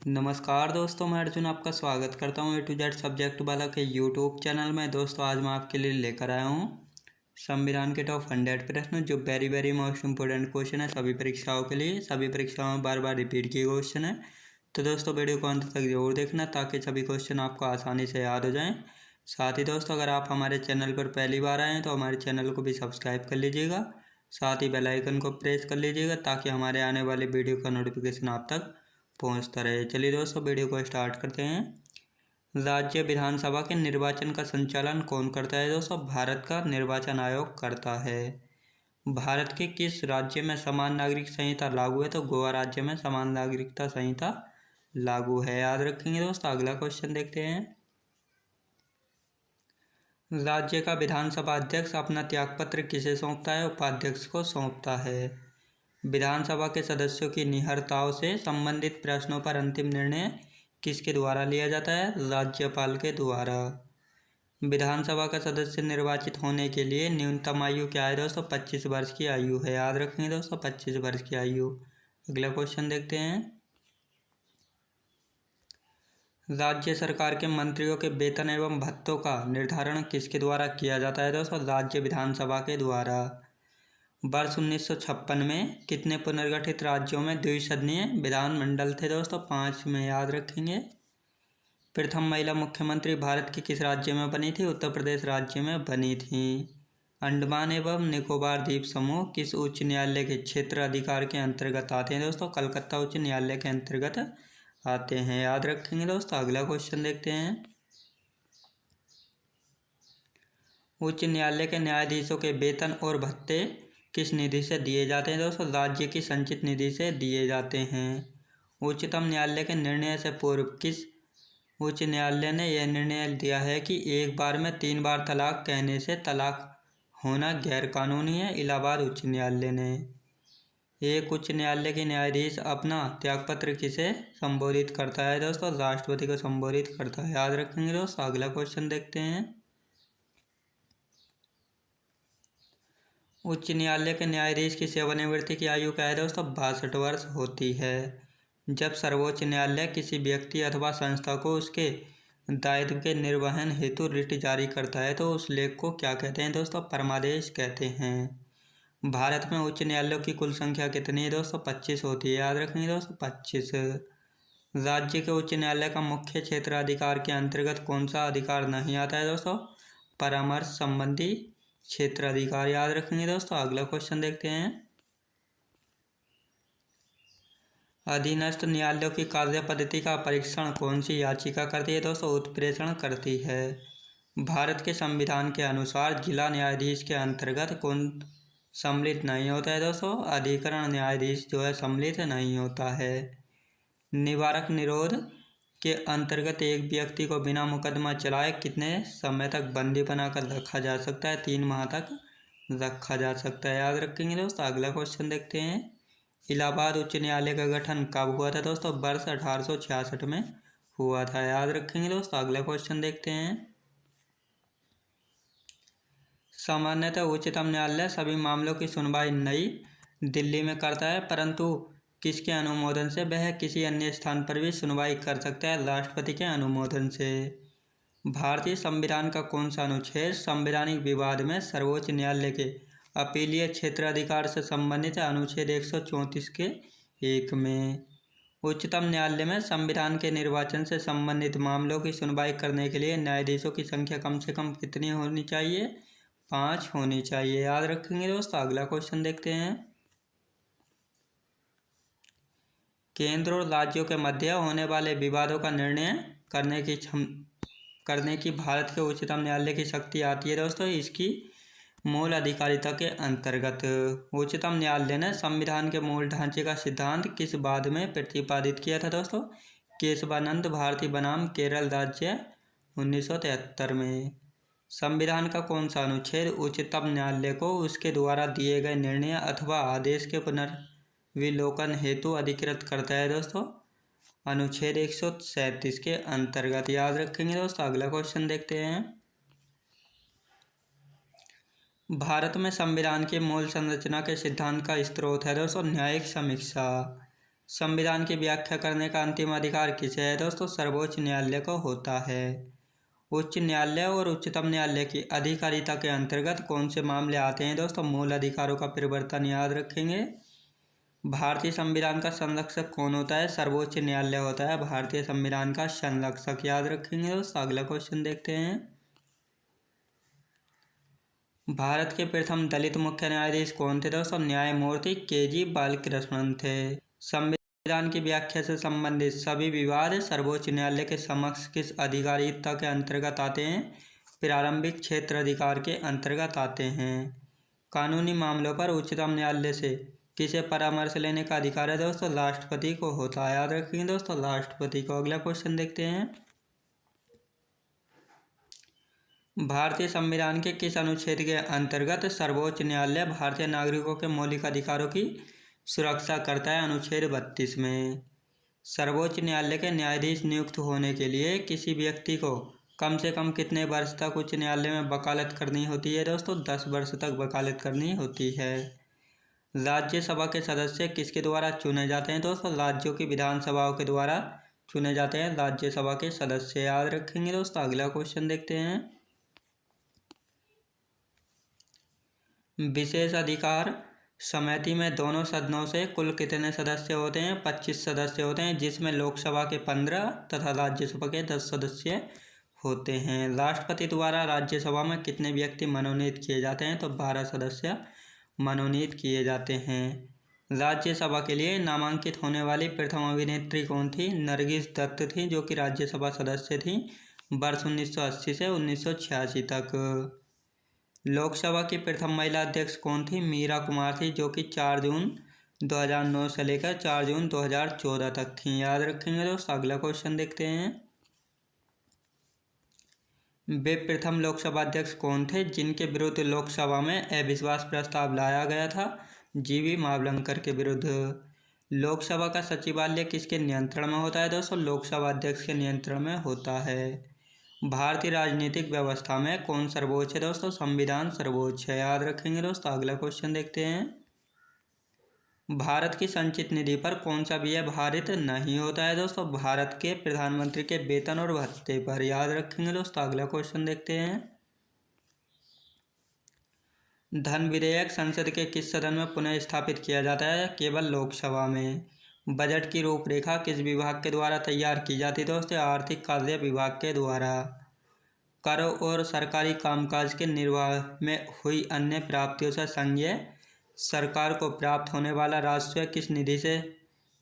नमस्कार दोस्तों, मैं अर्जुन आपका स्वागत करता हूँ A to Z सब्जेक्ट वाला के यूट्यूब चैनल में। दोस्तों आज मैं आपके लिए लेकर आया हूँ संविधान के टॉप 100 प्रश्न, जो वेरी मोस्ट इम्पोर्टेंट क्वेश्चन है सभी परीक्षाओं के लिए। सभी परीक्षाओं में बार बार रिपीट किए क्वेश्चन है, तो दोस्तों वीडियो को अंत तक जरूर देखना ताकि सभी क्वेश्चन आपको आसानी से याद हो जाएँ। साथ ही दोस्तों अगर आप हमारे चैनल पर पहली बार आए हैं तो हमारे चैनल को भी सब्सक्राइब कर लीजिएगा, साथ ही बेल आइकन को प्रेस कर लीजिएगा ताकि हमारे आने वाले वीडियो का नोटिफिकेशन आप तक पहुंचता रहे। चलिए दोस्तों वीडियो को स्टार्ट करते हैं। राज्य विधानसभा के निर्वाचन का संचालन कौन करता है? दोस्तों भारत का निर्वाचन आयोग करता है। भारत के किस राज्य में समान नागरिक संहिता लागू है? तो गोवा राज्य में समान नागरिकता संहिता लागू है, याद रखेंगे दोस्तों। अगला क्वेश्चन देखते हैं। राज्य का विधानसभा अध्यक्ष अपना त्यागपत्र किसे सौंपता है? उपाध्यक्ष को सौंपता है। विधानसभा के सदस्यों की निहरताओं से संबंधित प्रश्नों पर अंतिम निर्णय किसके द्वारा लिया जाता है? राज्यपाल के द्वारा। विधानसभा का सदस्य निर्वाचित होने के लिए न्यूनतम आयु क्या है? दोस्तों 25 वर्ष की आयु है, याद रखेंगे दोस्तों 25 वर्ष की आयु। अगला क्वेश्चन देखते हैं। राज्य सरकार के मंत्रियों के वेतन एवं भत्तों का निर्धारण किसके द्वारा किया जाता है? दोस्तों राज्य विधानसभा के द्वारा। वर्ष 1956 में कितने पुनर्गठित राज्यों में द्विसदनीय विधानमंडल थे? दोस्तों 5 में, याद रखेंगे। प्रथम महिला मुख्यमंत्री भारत के किस राज्य में बनी थी? उत्तर प्रदेश राज्य में बनी थी। अंडमान एवं निकोबार द्वीप समूह किस उच्च न्यायालय के क्षेत्र अधिकार के अंतर्गत आते हैं? दोस्तों कलकत्ता उच्च न्यायालय के अंतर्गत आते हैं, याद रखेंगे दोस्तों। अगला क्वेश्चन देखते हैं। उच्च न्यायालय के न्यायाधीशों के वेतन और भत्ते किस निधि से दिए जाते हैं? दोस्तों राज्य की संचित निधि से दिए जाते हैं। उच्चतम न्यायालय के निर्णय से पूर्व किस उच्च न्यायालय ने यह निर्णय दिया है कि एक बार में 3 बार तलाक कहने से तलाक होना गैरकानूनी है? इलाहाबाद उच्च न्यायालय ने। एक उच्च न्यायालय के न्यायाधीश अपना त्यागपत्र किसे संबोधित करता है? दोस्तों राष्ट्रपति को संबोधित करता है, याद रखेंगे दोस्तों। अगला क्वेश्चन देखते हैं। उच्च न्यायालय के न्यायाधीश की सेवानिवृत्ति की आयु क्या है? दोस्तों 62 वर्ष होती है। जब सर्वोच्च न्यायालय किसी व्यक्ति अथवा संस्था को उसके दायित्व के निर्वहन हेतु रिट जारी करता है तो उस लेख को क्या कहते हैं? दोस्तों परमादेश कहते हैं। भारत में उच्च न्यायालयों की कुल संख्या कितनी है? दोस्तों 25 होती है, याद रखेंगे दोस्तों 25। राज्य के उच्च न्यायालय का मुख्य क्षेत्राधिकार के अंतर्गत कौन सा अधिकार नहीं आता है? दोस्तों परामर्श संबंधी क्षेत्राधिकार, याद रखेंगे दोस्तों। अगला क्वेश्चन देखते हैं। अधीनस्थ न्यायालयों की कार्य पद्धति का परीक्षण कौन सी याचिका करती है? दोस्तों उत्प्रेषण करती है। भारत के संविधान के अनुसार जिला न्यायाधीश के अंतर्गत कौन सम्मिलित नहीं होता है? दोस्तों अधिकरण न्यायाधीश जो है सम्मिलित नहीं होता है। निवारक निरोध के अंतर्गत एक व्यक्ति को बिना मुकदमा चलाए कितने समय तक बंदी बनाकर रखा जा सकता है? 3 माह तक रखा जा सकता है, याद रखेंगे दोस्तों। अगला क्वेश्चन देखते हैं। इलाहाबाद उच्च न्यायालय का गठन कब हुआ था? दोस्तों वर्ष 1866 में हुआ था, याद रखेंगे दोस्तों। अगला क्वेश्चन देखते हैं। सामान्यतः उच्चतम न्यायालय सभी मामलों की सुनवाई नई दिल्ली में करता है, परंतु किसके अनुमोदन से? वह किसी अन्य स्थान पर भी सुनवाई कर सकता है, राष्ट्रपति के अनुमोदन से। भारतीय संविधान का कौन सा अनुच्छेद संवैधानिक विवाद में सर्वोच्च न्यायालय के अपीलीय क्षेत्राधिकार से संबंधित है? अनुच्छेद 134 के 1 में। उच्चतम न्यायालय में संविधान के निर्वाचन से संबंधित मामलों की सुनवाई करने के लिए न्यायाधीशों की संख्या कम से कम कितनी होनी चाहिए? 5 होनी चाहिए, याद रखेंगे दोस्तों। अगला क्वेश्चन देखते हैं। केंद्र और राज्यों के मध्य होने वाले विवादों का निर्णय करने की भारत के उच्चतम न्यायालय की शक्ति आती है? दोस्तों इसकी मूल अधिकारिता के अंतर्गत। उच्चतम न्यायालय ने संविधान के मूल ढांचे का सिद्धांत किस वाद में प्रतिपादित किया था? दोस्तों केशवानंद भारती बनाम केरल राज्य 1973 में। संविधान का कौन सा अनुच्छेद उच्चतम न्यायालय को उसके द्वारा दिए गए निर्णय अथवा आदेश के पुनर्विलोकन हेतु अधिकृत करता है? दोस्तों अनुच्छेद 137 के अंतर्गत, याद रखेंगे दोस्तों। अगला क्वेश्चन देखते हैं। भारत में संविधान की मूल संरचना के सिद्धांत का स्रोत है? दोस्तों न्यायिक समीक्षा। संविधान की व्याख्या करने का अंतिम अधिकार किसे है दोस्तों? सर्वोच्च न्यायालय को होता है। उच्च न्यायालय और उच्चतम न्यायालय की अधिकारिता के अंतर्गत कौन से मामले आते हैं दोस्तों? मूल अधिकारों का परिवर्तन याद रखेंगे। भारतीय संविधान का संरक्षक कौन होता है? सर्वोच्च न्यायालय होता है भारतीय संविधान का संरक्षक, याद रखेंगे दोस्तों। अगला क्वेश्चन देखते हैं। भारत के प्रथम दलित मुख्य न्यायाधीश कौन थे दोस्तों? न्यायमूर्ति के.जी. बालकृष्णन थे। संविधान की व्याख्या से संबंधित सभी विवाद सर्वोच्च न्यायालय के समक्ष किस अधिकारिता के अंतर्गत आते हैं? प्रारंभिक क्षेत्र अधिकार के अंतर्गत आते हैं। कानूनी मामलों पर उच्चतम न्यायालय से किसे परामर्श लेने का अधिकार है दोस्तों? राष्ट्रपति को होता है, याद रखेंगे दोस्तों, राष्ट्रपति को। अगला क्वेश्चन देखते हैं। भारतीय संविधान के किस अनुच्छेद के अंतर्गत सर्वोच्च न्यायालय भारतीय नागरिकों के मौलिक अधिकारों की सुरक्षा करता है? अनुच्छेद 32 में। सर्वोच्च न्यायालय के न्यायाधीश नियुक्त होने के लिए किसी व्यक्ति को कम से कम कितने वर्ष तक उच्च न्यायालय में वकालत करनी होती है दोस्तों? 10 वर्ष तक वकालत करनी होती है। राज्यसभा के सदस्य किसके द्वारा चुने जाते हैं दोस्तों? राज्यों की विधानसभाओं के द्वारा चुने जाते हैं राज्यसभा के सदस्य, याद रखेंगे दोस्तों। अगला क्वेश्चन देखते हैं। विशेष अधिकार समिति में दोनों सदनों से कुल कितने सदस्य होते हैं? 25 सदस्य होते हैं, जिसमें लोकसभा के 15 तथा राज्यसभा के 10 सदस्य होते हैं। राष्ट्रपति द्वारा राज्यसभा में कितने व्यक्ति मनोनीत किए जाते हैं? तो 12 सदस्य मनोनीत किए जाते हैं। राज्यसभा के लिए नामांकित होने वाली प्रथम अभिनेत्री कौन थी? नरगिस दत्त थी, जो कि राज्यसभा सदस्य थी वर्ष 1980 से 1986 तक। लोकसभा की प्रथम महिला अध्यक्ष कौन थी? मीरा कुमार थी, जो कि 4 जून 2009 से लेकर 4 जून 2014 तक थी, याद रखेंगे दोस्तों। अगला क्वेश्चन देखते हैं। वे प्रथम लोकसभा अध्यक्ष कौन थे जिनके विरुद्ध लोकसभा में अविश्वास प्रस्ताव लाया गया था? जीवी मावलंकर के विरुद्ध। लोकसभा का सचिवालय किसके नियंत्रण में होता है दोस्तों? लोकसभा अध्यक्ष के नियंत्रण में होता है। भारतीय राजनीतिक व्यवस्था में कौन सर्वोच्च है दोस्तों? संविधान सर्वोच्च है, याद रखेंगे दोस्तों। अगला क्वेश्चन देखते हैं। भारत की संचित निधि पर कौन सा व्यय भारित नहीं होता है दोस्तों? भारत के प्रधानमंत्री के वेतन और भत्ते पर, याद रखेंगे दोस्तों। अगला क्वेश्चन देखते हैं। धन विधेयक संसद के किस सदन में पुनः स्थापित किया जाता है? केवल लोकसभा में। बजट की रूपरेखा किस विभाग के द्वारा तैयार की जाती है दोस्तों? आर्थिक कार्य विभाग के द्वारा। कर और सरकारी कामकाज के निर्वाह में हुई अन्य प्राप्तियों से संज्ञेय सरकार को प्राप्त होने वाला राजस्व किस निधि से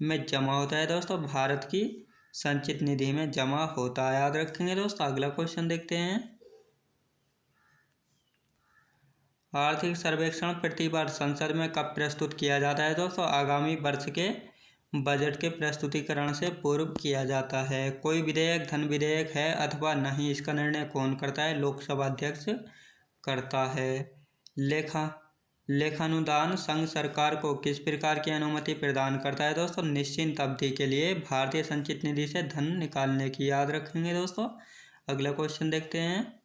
में जमा होता है दोस्तों? भारत की संचित निधि में जमा होता है, याद रखेंगे दोस्तों। अगला क्वेश्चन देखते हैं। आर्थिक सर्वेक्षण प्रतिवर्ष संसद में कब प्रस्तुत किया जाता है दोस्तों? आगामी वर्ष के बजट के प्रस्तुतिकरण से पूर्व किया जाता है। कोई विधेयक धन विधेयक है अथवा नहीं, इसका निर्णय कौन करता है? लोकसभा अध्यक्ष करता है। लेखानुदान संघ सरकार को किस प्रकार की अनुमति प्रदान करता है दोस्तों? निश्चित अवधि के लिए भारतीय संचित निधि से धन निकालने की, याद रखेंगे दोस्तों। अगला क्वेश्चन देखते हैं।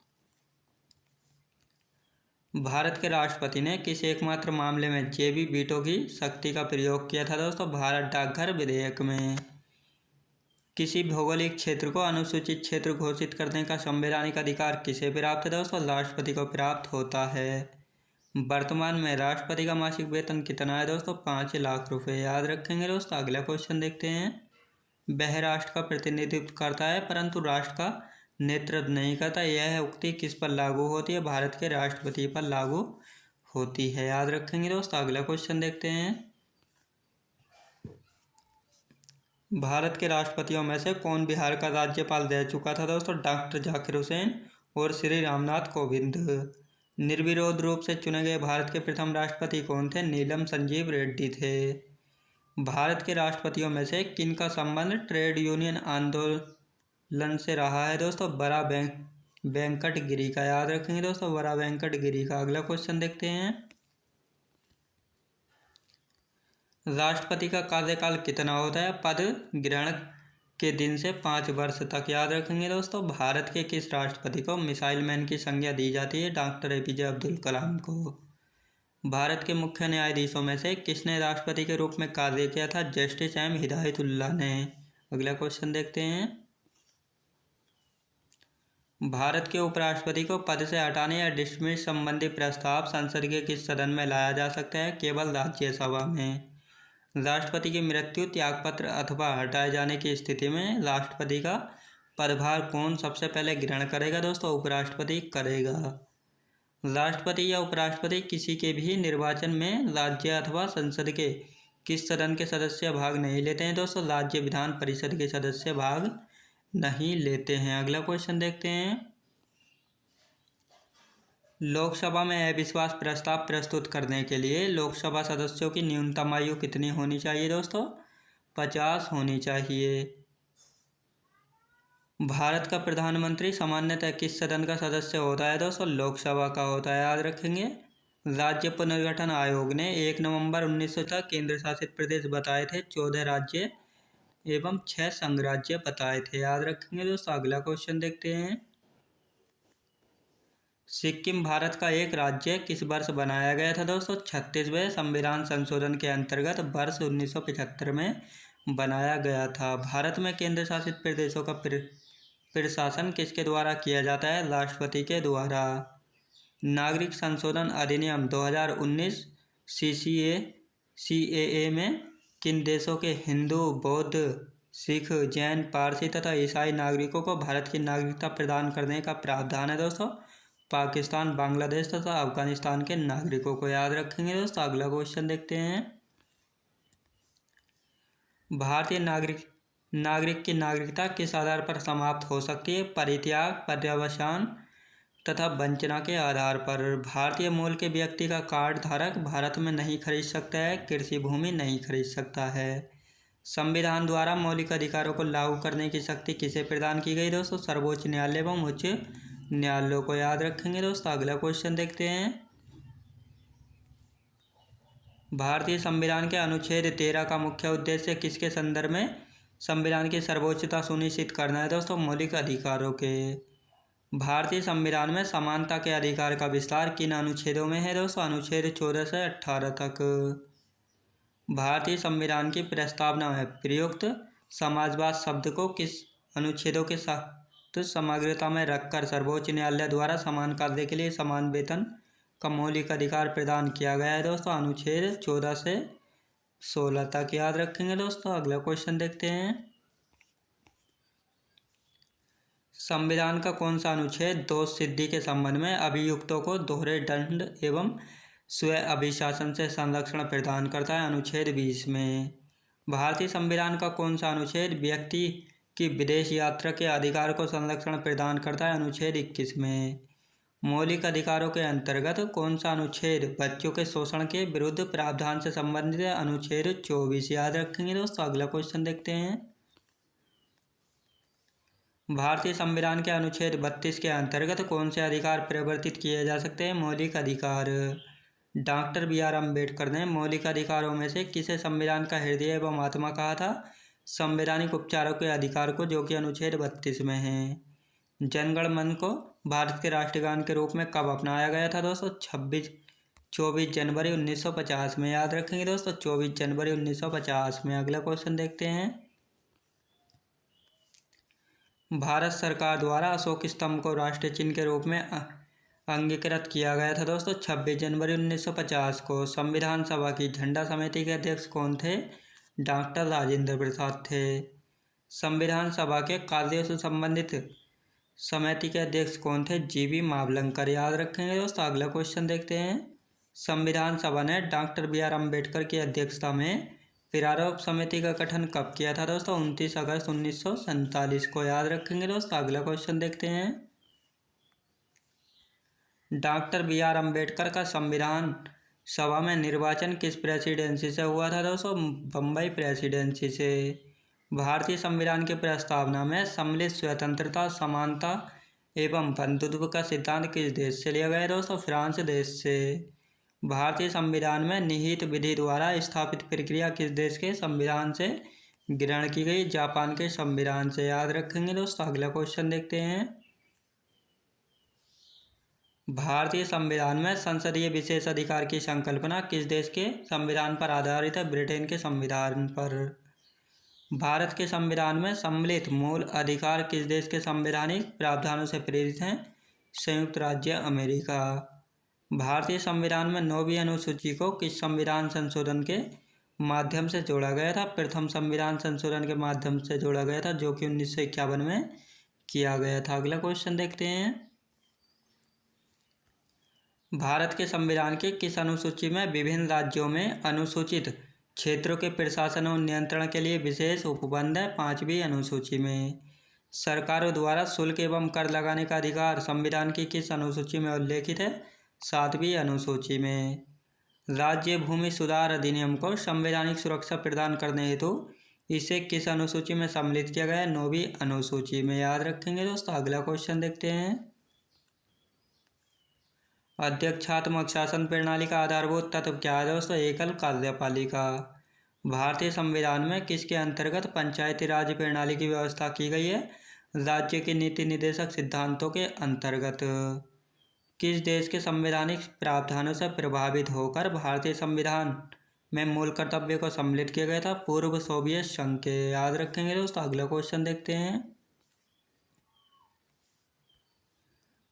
भारत के राष्ट्रपति ने किस एकमात्र मामले में जेबी वीटो की शक्ति का प्रयोग किया था दोस्तों? भारत डाकघर विधेयक में। किसी भौगोलिक क्षेत्र को अनुसूचित क्षेत्र घोषित करने का संवैधानिक अधिकार किसे प्राप्त है दोस्तों? राष्ट्रपति को प्राप्त होता है। वर्तमान में राष्ट्रपति का मासिक वेतन कितना है दोस्तों? 5 लाख रुपए, याद रखेंगे दोस्तों। अगला क्वेश्चन देखते हैं। वह राष्ट्र का प्रतिनिधित्व करता है परंतु राष्ट्र का नेतृत्व नहीं करता, यह उक्ति किस पर लागू होती है? भारत के राष्ट्रपति पर लागू होती है, याद रखेंगे दोस्तों। अगला क्वेश्चन देखते हैं। भारत के राष्ट्रपतियों में से कौन बिहार का राज्यपाल रह चुका था दोस्तों? डॉक्टर जाकिर हुसैन और श्री रामनाथ कोविंद। निर्विरोध रूप से चुने गए भारत के प्रथम राष्ट्रपति कौन थे? नीलम संजीव रेड्डी थे। भारत के राष्ट्रपतियों में से किनका संबंध ट्रेड यूनियन आंदोलन से रहा है दोस्तों? बड़ा वेंकट गिरी का, याद रखेंगे दोस्तों, बड़ा वेंकट गिरी का। अगला क्वेश्चन देखते हैं। राष्ट्रपति का कार्यकाल कितना होता है? पद ग्रहण के दिन से 5 वर्ष तक, याद रखेंगे दोस्तों। भारत के किस राष्ट्रपति को मिसाइल मैन की संज्ञा दी जाती है? डॉक्टर APJ अब्दुल कलाम को। भारत के मुख्य न्यायाधीशों में से किसने राष्ट्रपति के रूप में कार्य किया था? जस्टिस एम हिदायतुल्लाह ने। अगला क्वेश्चन देखते हैं। भारत के उपराष्ट्रपति को पद से हटाने या डिसमिस संबंधी प्रस्ताव संसद के किस सदन में लाया जा सकता है? केवल राज्यसभा में। राष्ट्रपति की मृत्यु, त्यागपत्र अथवा हटाए जाने की स्थिति में राष्ट्रपति का पदभार कौन सबसे पहले ग्रहण करेगा? दोस्तों, उपराष्ट्रपति करेगा। राष्ट्रपति या उपराष्ट्रपति किसी के भी निर्वाचन में राज्य अथवा संसद के किस सदन के सदस्य भाग नहीं लेते हैं? दोस्तों, राज्य विधान परिषद के सदस्य भाग नहीं लेते हैं। अगला क्वेश्चन देखते हैं। लोकसभा में अविश्वास प्रस्ताव प्रस्तुत करने के लिए लोकसभा सदस्यों की न्यूनतम आयु कितनी होनी चाहिए? दोस्तों, 50 होनी चाहिए। भारत का प्रधानमंत्री सामान्यतः किस सदन का सदस्य होता है? दोस्तों, लोकसभा का होता है, याद रखेंगे। राज्य पुनर्गठन आयोग ने 1 नवंबर 1900 तक केंद्र शासित प्रदेश बताए थे, 14 राज्य एवं 6 संघ राज्य बताए थे, याद रखेंगे दोस्तों। अगला क्वेश्चन देखते हैं। सिक्किम भारत का एक राज्य किस वर्ष बनाया गया था? दोस्तों, 36वें संविधान संशोधन के अंतर्गत वर्ष 1975 में बनाया गया था। भारत में केंद्र शासित प्रदेशों का प्रशासन किसके द्वारा किया जाता है? राष्ट्रपति के द्वारा। नागरिक संशोधन अधिनियम 2019 सीएए में किन देशों के हिंदू, बौद्ध, सिख, जैन, पारसी तथा ईसाई नागरिकों को भारत की नागरिकता प्रदान करने का प्रावधान है? दोस्तों, पाकिस्तान, बांग्लादेश तथा अफगानिस्तान के नागरिकों को, याद रखेंगे दोस्तों। अगला क्वेश्चन देखते हैं। भारतीय नागरिक की नागरिकता किस आधार पर समाप्त हो सकती है? परित्याग, पर्यवसान तथा वंचना के आधार पर। भारतीय मूल के व्यक्ति का कार्ड धारक भारत में नहीं खरीद सकता है, कृषि भूमि नहीं खरीद सकता है। संविधान द्वारा मौलिक अधिकारों को लागू करने की शक्ति किसे प्रदान की गई? दोस्तों, सर्वोच्च न्यायालय एवं उच्च न्यायालयों को, याद रखेंगे दोस्तों। अगला क्वेश्चन देखते हैं। भारतीय संविधान के अनुच्छेद 13 का मुख्य उद्देश्य किसके संदर्भ में संविधान की सर्वोच्चता सुनिश्चित करना है? दोस्तों, मौलिक अधिकारों के। भारतीय संविधान में समानता के अधिकार का विस्तार किन अनुच्छेदों में है? दोस्तों, अनुच्छेद 14 से 18 तक। भारतीय संविधान की प्रस्तावना में प्रयुक्त समाजवाद शब्द को किस अनुच्छेदों के साथ समग्रता में रखकर सर्वोच्च न्यायालय द्वारा समान कार्य के लिए समान वेतन का मौलिक अधिकार प्रदान किया गया है? दोस्तों, अनुच्छेद 14 से 16 तक, याद रखेंगे दोस्तों। अगला क्वेश्चन देखते हैं। संविधान का कौन सा अनुच्छेद दोष सिद्धि के संबंध में अभियुक्तों को दोहरे दंड एवं स्व अभिशासन से संरक्षण प्रदान करता है? अनुच्छेद 20 में। भारतीय संविधान का कौन सा अनुच्छेद व्यक्ति की विदेश यात्रा के अधिकार को संरक्षण प्रदान करता है? अनुच्छेद 21 में। मौलिक अधिकारों के अंतर्गत कौन सा अनुच्छेद बच्चों के शोषण के विरुद्ध प्रावधान से संबंधित है? अनुच्छेद 24, याद रखेंगे दोस्तों। अगला क्वेश्चन देखते हैं। भारतीय संविधान के अनुच्छेद 32 के अंतर्गत कौन से अधिकार परिवर्तित किए जा सकते हैं? मौलिक अधिकार। Doctor B R. अम्बेडकर ने मौलिक अधिकारों में से किसे संविधान का हृदय एवं आत्मा कहा था? संवैधानिक उपचारों के अधिकार को, जो कि अनुच्छेद 32 में है। जनगण मन को भारत के राष्ट्रगान के रूप में कब अपनाया गया था? दोस्तों, 24 जनवरी 1950 में, याद रखेंगे दोस्तों, 24 जनवरी 1950 में। अगला क्वेश्चन देखते हैं। भारत सरकार द्वारा अशोक स्तंभ को राष्ट्रीय चिन्ह के रूप में अंगीकृत किया गया था? दोस्तों, 26 जनवरी 1950 को। संविधान सभा की झंडा समिति के अध्यक्ष कौन थे? डॉक्टर राजेंद्र प्रसाद थे। संविधान सभा के कार्यों से संबंधित समिति के अध्यक्ष कौन थे? जी.बी. मावलंकर, याद रखेंगे दोस्तों। अगला क्वेश्चन देखते हैं। संविधान सभा ने डॉक्टर बी.आर. अम्बेडकर की अध्यक्षता में प्रारूप समिति का गठन कब किया था? दोस्तों, 29 अगस्त 1947 को, याद रखेंगे दोस्तों। अगला क्वेश्चन देखते हैं। Doctor B R. अम्बेडकर का संविधान सभा में निर्वाचन किस प्रेसिडेंसी से हुआ था? दोस्तों, बम्बई प्रेसिडेंसी से। भारतीय संविधान की प्रस्तावना में सम्मिलित स्वतंत्रता, समानता एवं बंधुत्व का सिद्धांत किस देश से लिया गया है? दोस्तों, फ्रांस देश से। भारतीय संविधान में निहित विधि द्वारा स्थापित प्रक्रिया किस देश के संविधान से ग्रहण की गई? जापान के संविधान से, याद रखेंगे दोस्तों। अगला क्वेश्चन देखते हैं। भारतीय संविधान में संसदीय विशेष अधिकार की संकल्पना किस देश के संविधान पर आधारित है? ब्रिटेन के संविधान पर। भारत के संविधान में सम्मिलित मूल अधिकार किस देश के संवैधानिक प्रावधानों से प्रेरित हैं? संयुक्त राज्य अमेरिका। भारतीय संविधान में 9वीं अनुसूची को किस संविधान संशोधन के माध्यम से जोड़ा गया था? प्रथम संविधान संशोधन के माध्यम से जोड़ा गया था, जो कि 1951 में किया गया था। अगला क्वेश्चन देखते हैं। भारत के संविधान के किस अनुसूची में विभिन्न राज्यों में अनुसूचित क्षेत्रों के प्रशासन और नियंत्रण के लिए विशेष उपबंध है? 5वीं अनुसूची में। सरकारों द्वारा शुल्क एवं कर लगाने का अधिकार संविधान की किस अनुसूची में उल्लेखित है? 7वीं अनुसूची में। राज्य भूमि सुधार अधिनियम को संवैधानिक सुरक्षा प्रदान करने हेतु इसे किस अनुसूची में सम्मिलित किया गया है? 9वीं अनुसूची में। याद रखेंगे दोस्तों। अगला क्वेश्चन देखते हैं। अध्यक्षात्मक शासन प्रणाली का आधारभूत तत्व क्या है दोस्तों? एकल कार्यपालिका। भारतीय संविधान में किसके अंतर्गत पंचायती राज प्रणाली की व्यवस्था की गई है? राज्य के नीति निर्देशक सिद्धांतों के अंतर्गत। किस देश के संवैधानिक प्रावधानों से प्रभावित होकर भारतीय संविधान में मूल कर्तव्य को सम्मिलित किया गया था? पूर्व सोवियत संघ के। याद रखेंगे दोस्तों। अगला क्वेश्चन देखते हैं।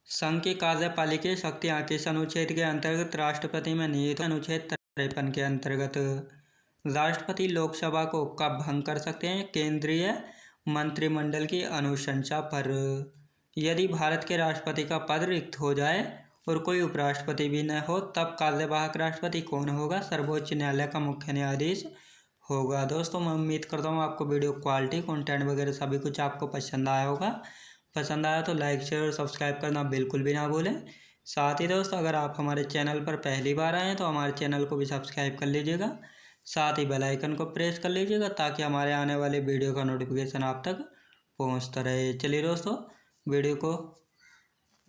संघ की कार्यपालिकीय शक्तियाँ किस अनुच्छेद के अंतर्गत राष्ट्रपति में निहित? अनुच्छेद 53 के अंतर्गत। राष्ट्रपति लोकसभा को कब भंग कर सकते हैं? केंद्रीय मंत्रिमंडल की अनुशंसा पर। यदि भारत के राष्ट्रपति का पद रिक्त हो जाए और कोई उपराष्ट्रपति भी न हो, तब कार्यवाहक राष्ट्रपति कौन होगा? सर्वोच्च न्यायालय का मुख्य न्यायाधीश होगा। दोस्तों मैं उम्मीद करता हूँ आपको वीडियो क्वालिटी, कंटेंट वगैरह सभी कुछ आपको पसंद आया होगा। पसंद आया तो लाइक शेयर और सब्सक्राइब करना बिल्कुल भी ना भूलें। साथ ही दोस्तों अगर आप हमारे चैनल पर पहली बार आए हैं तो हमारे चैनल को भी सब्सक्राइब कर लीजिएगा। साथ ही बेल आइकन को प्रेस कर लीजिएगा ताकि हमारे आने वाले वीडियो का नोटिफिकेशन आप तक पहुंचता रहे। चलिए दोस्तों वीडियो को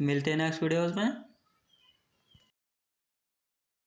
मिलते हैं नेक्स्ट वीडियोज़ में।